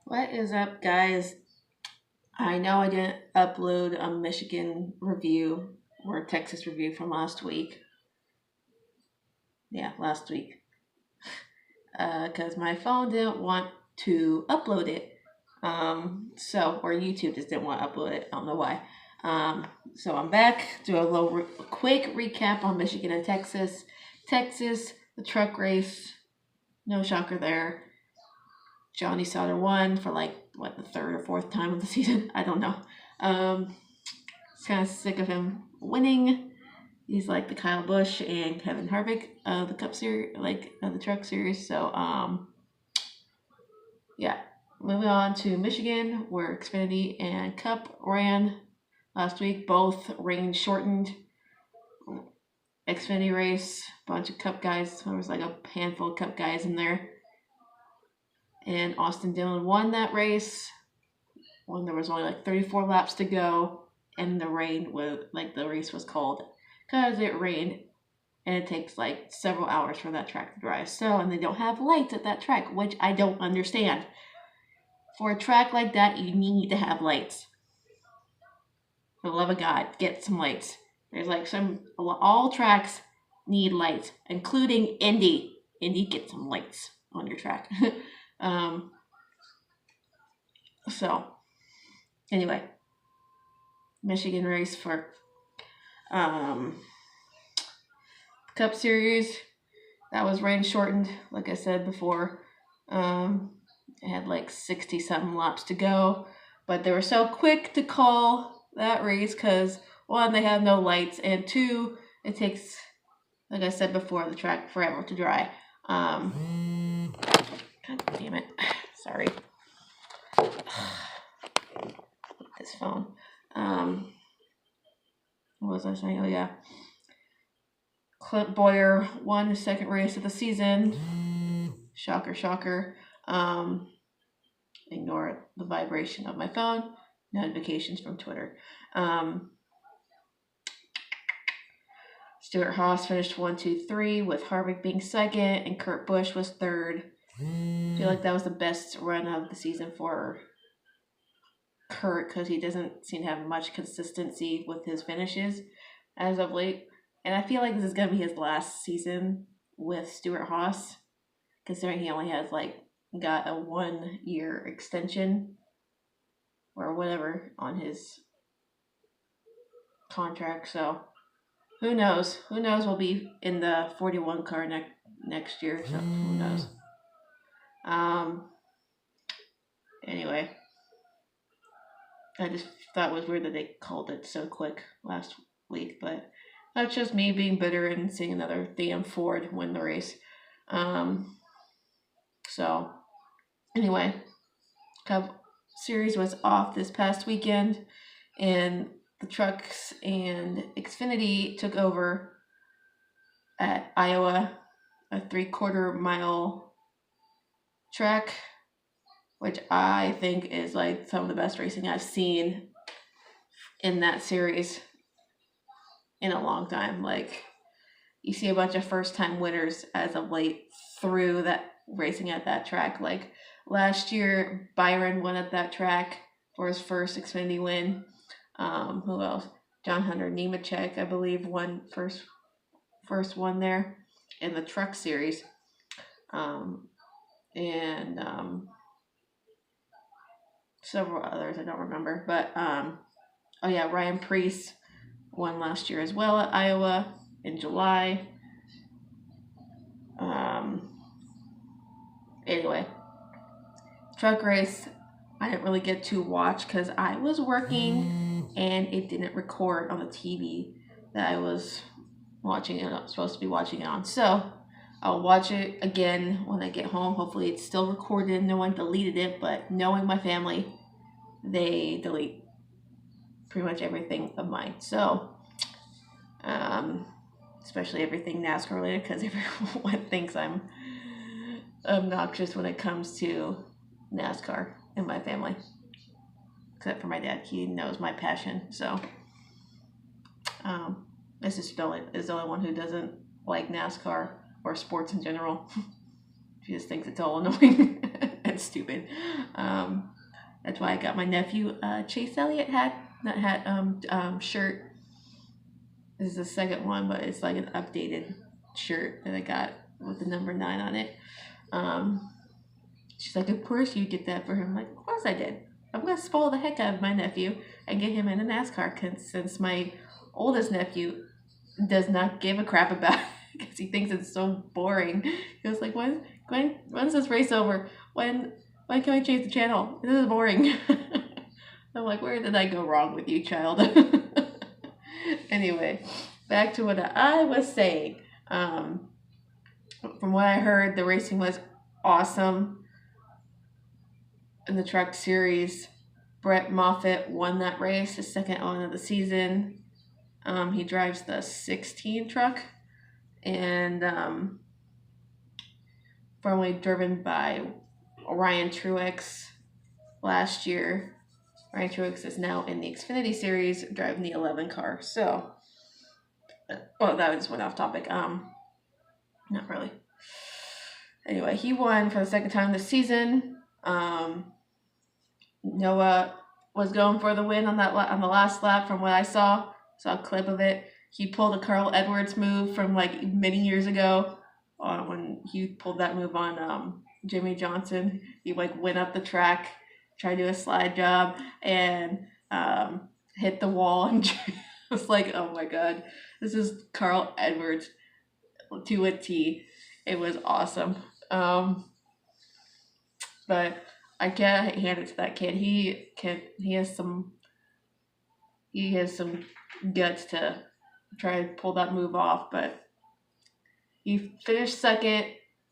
What is up, guys? I know I didn't upload a Michigan review or a Texas review from last week. Yeah, last week. Because my phone didn't want to upload it. Or YouTube just didn't want to upload it. I don't know why. So I'm back. Do a quick recap on Michigan and Texas. Texas, the truck race. No shocker there. Johnny Sauter won for the third or fourth time of the season. I don't know. Um, kind of sick of him winning. He's like the Kyle Busch and Kevin Harvick of the Cup Series, the Truck Series. Yeah. Moving on to Michigan, where Xfinity and Cup ran last week. Both rain shortened. Xfinity race, bunch of Cup guys. There was like a handful of Cup guys in there. And Austin Dillon won that race when there was only 34 laps to go, and the race was called because it rained, and it takes several hours for that track to dry. And they don't have lights at that track, which I don't understand. For a track like that, you need to have lights. For the love of God, get some lights. There's all tracks need lights, including Indy. Indy, get some lights on your track. um, so, anyway, Michigan race for Cup Series. That was rain shortened, like I said before. It had 60 something laps to go, but they were so quick to call that race because one, they have no lights, and two, it takes, like I said before, the track forever to dry. God damn it. Sorry. This phone. What was I saying? Oh, yeah. Clint Boyer won his second race of the season. Shocker, shocker. Ignore the vibration of my phone. Notifications from Twitter. Stewart-Haas finished 1, 2, 3 with Harvick being second and Kurt Busch was third. I feel like that was the best run of the season for Kurt because he doesn't seem to have much consistency with his finishes as of late. And I feel like this is going to be his last season with Stewart-Haas, considering he only has got a 1-year extension or whatever on his contract. So who knows? Who knows? We'll be in the 41 car next year. So who knows? Anyway, I just thought it was weird that they called it so quick last week, but that's just me being bitter and seeing another damn Ford win the race. So anyway, Cup Series was off this past weekend, and the trucks and Xfinity took over at Iowa, a 3/4 mile track, which I think is some of the best racing I've seen in that series in a long time. You see a bunch of first time winners as of late through that racing at that track. Last year, Byron won at that track for his first Xfinity win. Who else? John Hunter Nemechek, I believe, won first one there in the truck series. And several others I don't remember. But Ryan Preece won last year as well at Iowa in July. Anyway, truck race I didn't really get to watch because I was working and it didn't record on the TV that I was supposed to be watching it on. So I'll watch it again when I get home. Hopefully it's still recorded. No one deleted it, but knowing my family, they delete pretty much everything of mine. So, especially everything NASCAR related, because everyone thinks I'm obnoxious when it comes to NASCAR in my family. Except for my dad, he knows my passion. So, this is the only one who doesn't like NASCAR or sports in general. She just thinks it's all annoying. That's stupid. That's why I got my nephew Chase Elliott shirt. This is the second one, but it's like an updated shirt that I got with the number 9 on it. She's like, of course you did that for him. I'm like, of course I did. I'm going to spoil the heck out of my nephew and get him into NASCAR since my oldest nephew does not give a crap about it because he thinks it's so boring. He was like, when's this race over? When can we change the channel? This is boring. I'm like, where did I go wrong with you, child? Anyway, back to what I was saying. From what I heard, the racing was awesome. In the truck series, Brett Moffitt won that race, his second one of the season. He drives the 16 truck, and formerly driven by Ryan Truex last year. Ryan Truex is now in the Xfinity series, driving the 11 car. So, well, that just went off topic. Not really. Anyway, he won for the second time this season. Noah was going for the win on the last lap. From what I saw a clip of it. He pulled a Carl Edwards move from like many years ago when he pulled that move on Jimmy Johnson. He like went up the track, tried to do a slide job, and hit the wall. And I was like, oh my god, this is Carl Edwards to a T. It was awesome. But I can't hand it to that kid. He has some guts to try to pull that move off, but he finished second.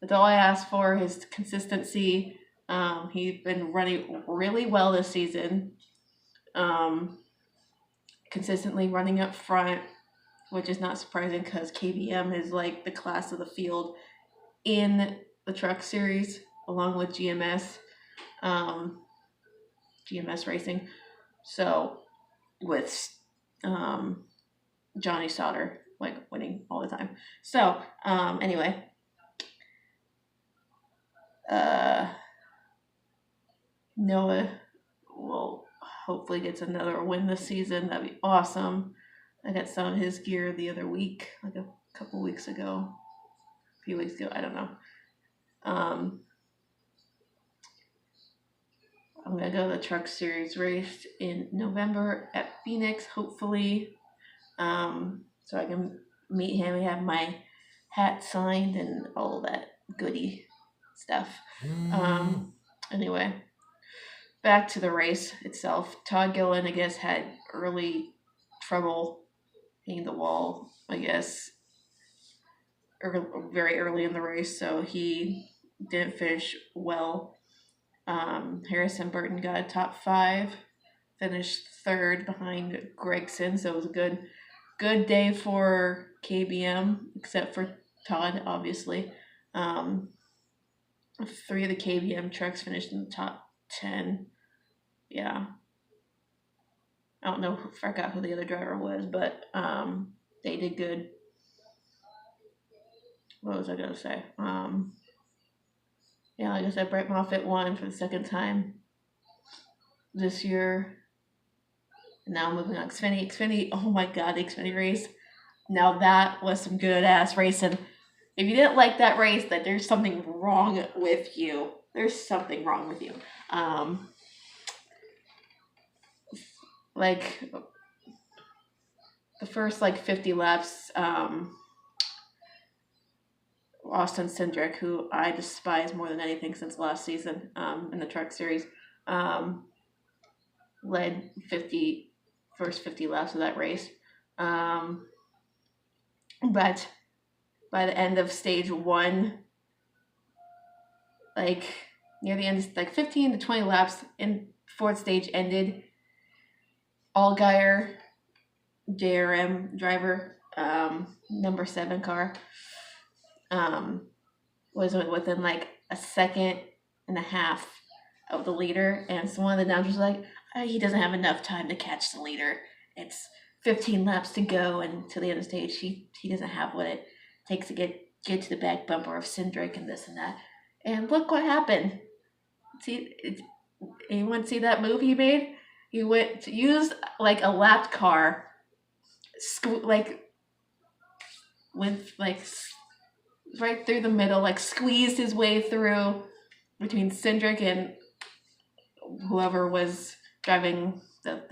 That's all I asked for, his consistency. He's been running really well this season. Consistently running up front, which is not surprising because KBM is like the class of the field in the truck series, along with GMS Racing. So with Johnny Sauter like winning all the time. So anyway, Noah will hopefully gets another win this season. That'd be awesome. I got some of his gear the other week, like a few weeks ago, I don't know. I'm going to go to the Truck Series race in November at Phoenix, hopefully. So I can meet him and have my hat signed and all that goody stuff. Anyway, back to the race itself. Todd Gillen, I guess, had early trouble hitting the wall, I guess, very early in the race, so he didn't finish well. Harrison Burton got top 5, finished third behind Gregson, so it was a good day for KBM, except for Todd, obviously. 3 of the KBM trucks finished in the top 10. Yeah. I don't know, I forgot who the other driver was, but they did good. What was I going to say? Yeah, like I said, Brett Moffitt won for the second time this year. Now moving on Xfinity. Oh my god, the Xfinity race. Now that was some good ass racing. If you didn't like that race, then there's something wrong with you. There's something wrong with you. Like the first 50 laps, Austin Cindric, who I despise more than anything since last season in the truck series, led first 50 laps of that race. But by the end of stage 1, near the end, 15 to 20 laps in fourth stage ended, Allgaier, JRM driver, number 7 car, was within a second and a half of the leader, and so one of the announcers was like, he doesn't have enough time to catch the leader. It's 15 laps to go, and to the end of the stage, he doesn't have what it takes to get to the back bumper of Cindric and this and that. And look what happened. anyone see that move he made? He went to use like a lapped car, went right through the middle, like squeezed his way through between Cindric and whoever was driving the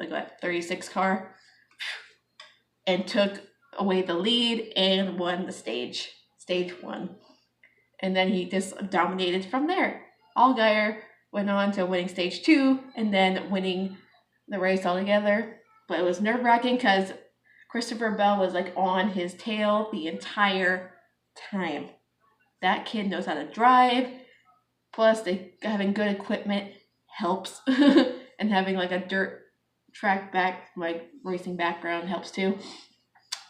36 car, and took away the lead and won the stage one. And then he just dominated from there. Allgaier went on to winning stage 2 and then winning the race altogether. But it was nerve-wracking because Christopher Bell was like on his tail the entire time. That kid knows how to drive. Plus, having good equipment helps. And having like a dirt track racing background helps too.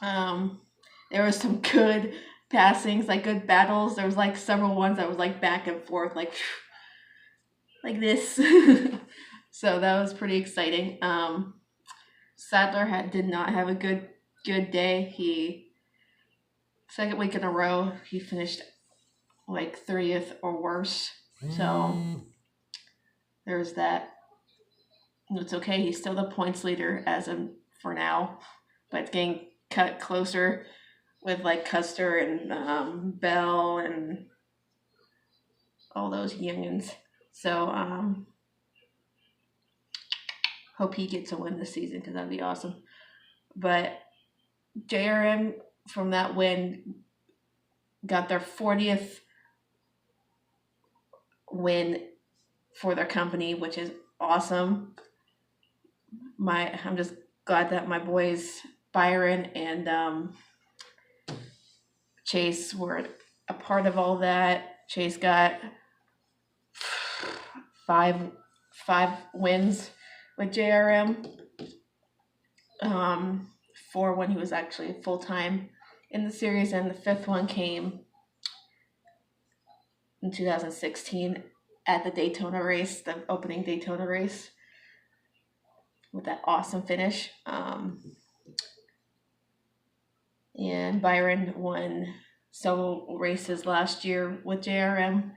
There was some good passings, like good battles. There was like several ones that was like back and forth, like this. So that was pretty exciting. Sadler did not have a good day. Second week in a row, he finished like 30th or worse. So there's that. It's okay. He's still the points leader for now, but it's getting cut closer with like Custer and Bell and all those youngins. So hope he gets a win this season because that'd be awesome. But JRM from that win got their 40th win for their company, which is awesome. I'm just glad that my boys Byron and Chase were a part of all that. Chase got five wins with JRM. 4 when he was actually full time in the series, and the 5th one came in 2016 at the Daytona race, the opening Daytona race, with that awesome finish. And Byron won several races last year with JRM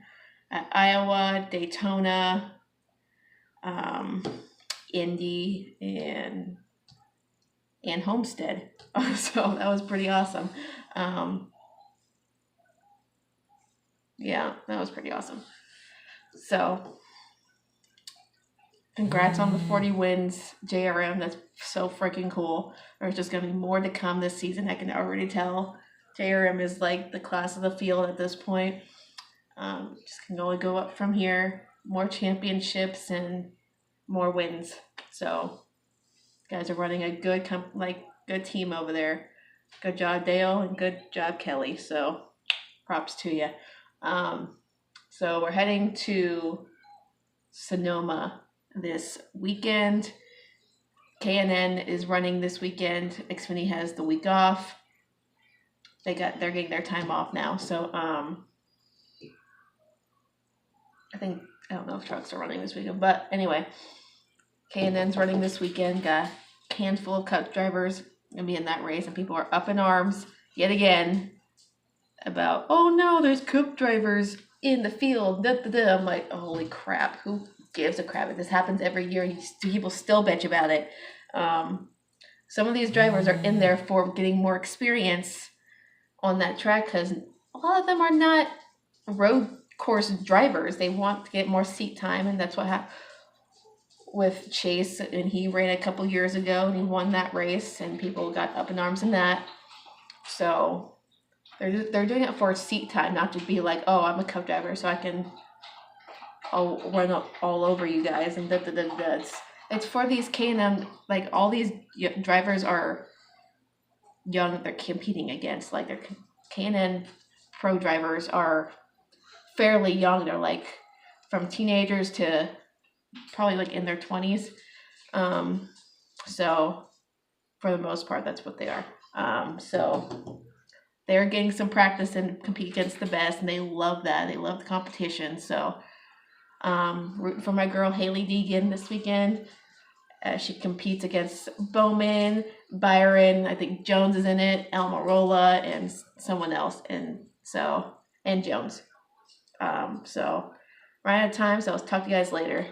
at Iowa, Daytona, Indy, and Homestead. So that was pretty awesome. Yeah, that was pretty awesome. So congrats on the 40 wins, JRM. That's so freaking cool. There's just going to be more to come this season. I can already tell. JRM is like the class of the field at this point. Just can only go up from here. More championships and more wins. So guys are running a good good team over there. Good job, Dale, and good job, Kelly. So props to you. So we're heading to Sonoma this weekend. K&N is running this weekend. Xfinity has the week off. They're getting their time off now. So I don't know if trucks are running this weekend, but anyway, K&N's running this weekend. Got a handful of Cup drivers gonna be in that race, and people are up in arms yet again about, oh no, there's Cup drivers in the field. Da, da, da. I'm like, holy crap, who gives a crap? This happens every year, and people still bitch about it. Some of these drivers are in there for getting more experience on that track because a lot of them are not road course drivers. They want to get more seat time, and that's what happened with Chase, and he ran a couple years ago and he won that race, and people got up in arms in that. So they're doing it for seat time, not to be like, oh, I'm a Cup driver, so I'll run all over you guys and da. It's for these K&N, like all these drivers are young that they're competing against. Like their K&N pro drivers are fairly young. They're like from teenagers to probably like in their 20s. So for the most part, that's what they are. So they're getting some practice and compete against the best, and they love that. They love the competition. So rooting for my girl Haley Deegan this weekend. She competes against Bowman, Byron, I think Jones is in it, Almirola, and someone else, and Jones. So We're out of time, so I'll talk to you guys later.